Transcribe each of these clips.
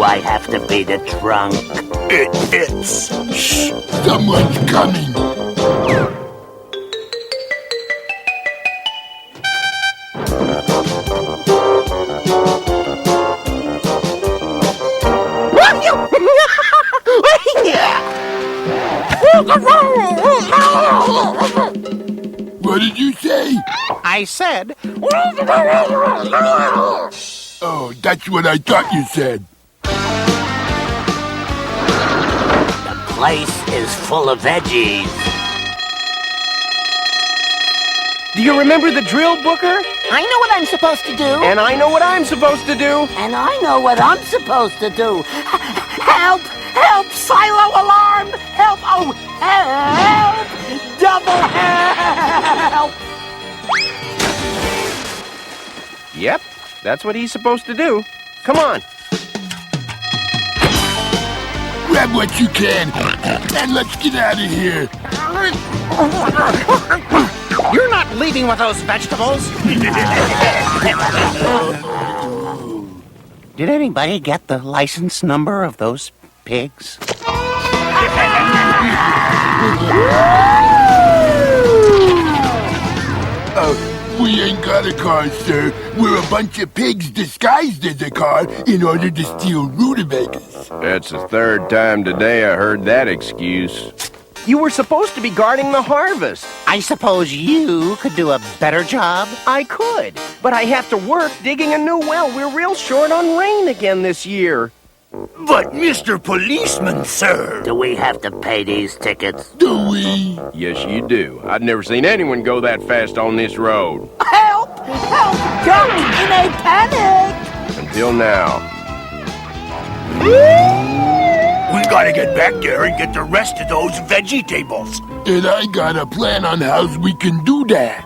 I have to be the trunk? It fits. Shh! Someone's coming! What did you say? I said... Oh, that's what I thought you said. The place is full of veggies. Do you remember the drill, Booker? I know what I'm supposed to do. And I know what I'm supposed to do. And I know what I'm supposed to do. Help! Help! Silo alarm! Help! Oh, help! Double help! Yep, that's what he's supposed to do. Come on. Grab what you can, and let's get out of here. You're not leaving with those vegetables. Did anybody get the license number of those pigs? We ain't got a car, sir. We're a bunch of pigs disguised as a car in order to steal rutabagas. That's the third time today I heard that excuse. You were supposed to be guarding the harvest. I suppose you could do a better job? I could, but I have to work digging a new well. We're real short on rain again this year. But, Mr. Policeman, sir... Do we have to pay these tickets? Do we? Yes, you do. I've never seen anyone go that fast on this road. Help! Help! Don't in a panic! Until now. We gotta get back there and get the rest of those vegetables. And I got a plan on how we can do that.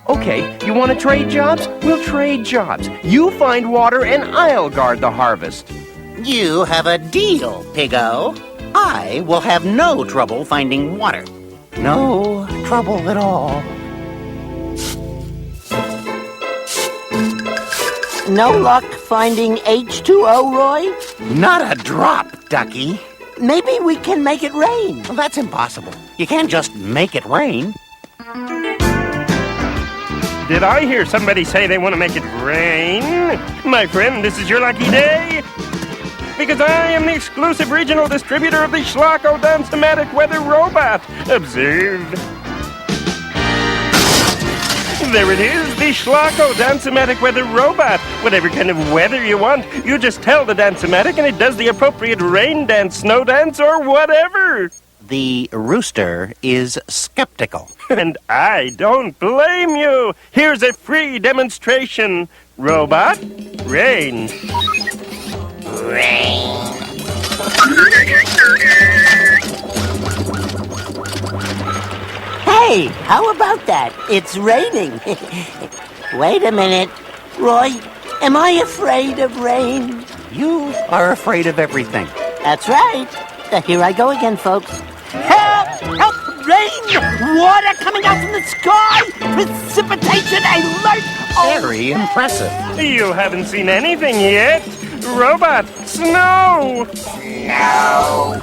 Okay, you want to trade jobs? We'll trade jobs. You find water and I'll guard the harvest. You have a deal, Piggo. I will have no trouble finding water. No trouble at all. No luck finding H2O, Roy? Not a drop, Ducky. Maybe we can make it rain. Well, that's impossible. You can't just make it rain. Did I hear somebody say they want to make it rain? My friend, this is your lucky day. Because I am the exclusive regional distributor of the Schlocko Dance-O-Matic Weather Robot. Observe. There it is, the Schlocko Dance-O-Matic Weather Robot. Whatever kind of weather you want, you just tell the Dance-O-Matic and it does the appropriate rain dance, snow dance, or whatever. The rooster is skeptical. And I don't blame you. Here's a free demonstration. Robot, rain. Rain. Hey, how about that? It's raining. Wait a minute. Roy, am I afraid of rain? You are afraid of everything. That's right. Here I go again, folks. Help! Help! Rain! Water coming out from the sky! Precipitation alert! Oh. Very impressive. You haven't seen anything yet. Robot, snow! No.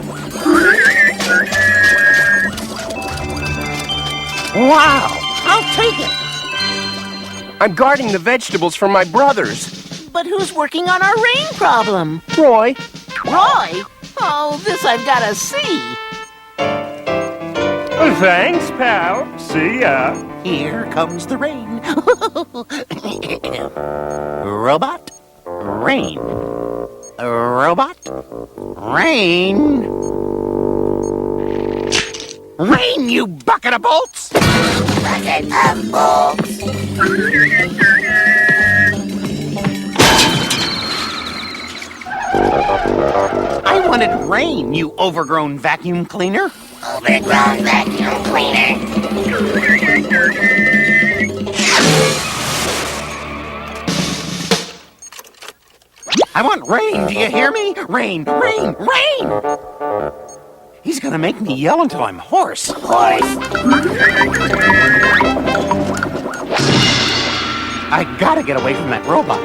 Wow! I'll take it. I'm guarding the vegetables for my brothers. But who's working on our rain problem? Roy. Roy? Oh, this I've got to see. Thanks, pal. See ya. Here comes the rain. Robot, rain. Robot, rain. Rain, you bucket of bolts! Bucket of bolts. I wanted rain, you overgrown vacuum cleaner. Overgrown vacuum cleaner. I want rain, do you hear me? Rain, rain, rain! He's gonna make me yell until I'm hoarse. Horse. I gotta get away from that robot.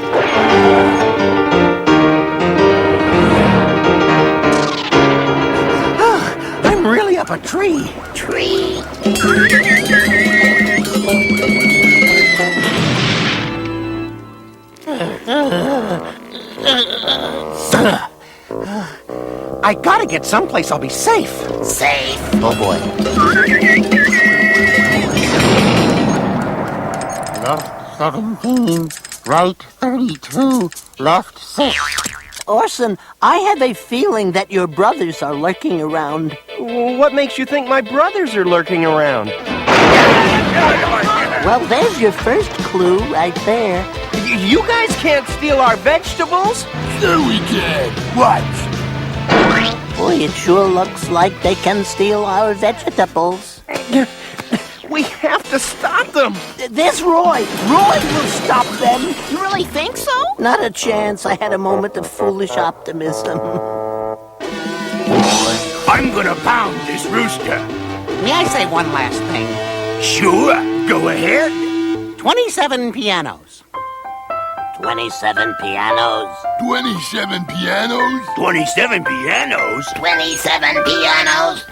high up a tree. Tree. I gotta get someplace I'll be safe. Safe. Oh boy. Left 17, right 32, left 6. Orson, I have a feeling that your brothers are lurking around. What makes you think my brothers are lurking around? Well, there's your first clue right there. You guys can't steal our vegetables? Sure we can. Watch. Boy, it sure looks like they can steal our vegetables. We have to stop them. There's Roy. Roy will stop them. You really think so? Not a chance. I had a moment of foolish optimism. I'm gonna pound this rooster. May I say one last thing? Sure, go ahead. 27 pianos. 27 pianos. 27 pianos? 27 pianos? 27 pianos.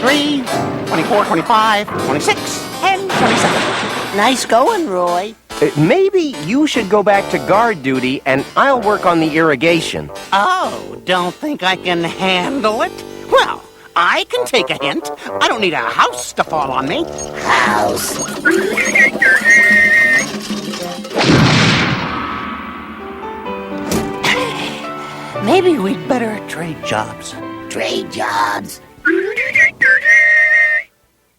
Three, 24, 25, 26, and 27. Nice going, Roy. Maybe you should go back to guard duty and I'll work on the irrigation. Oh, don't think I can handle it? Well, I can take a hint. I don't need a house to fall on me. House. Maybe we'd better trade jobs. Trade jobs.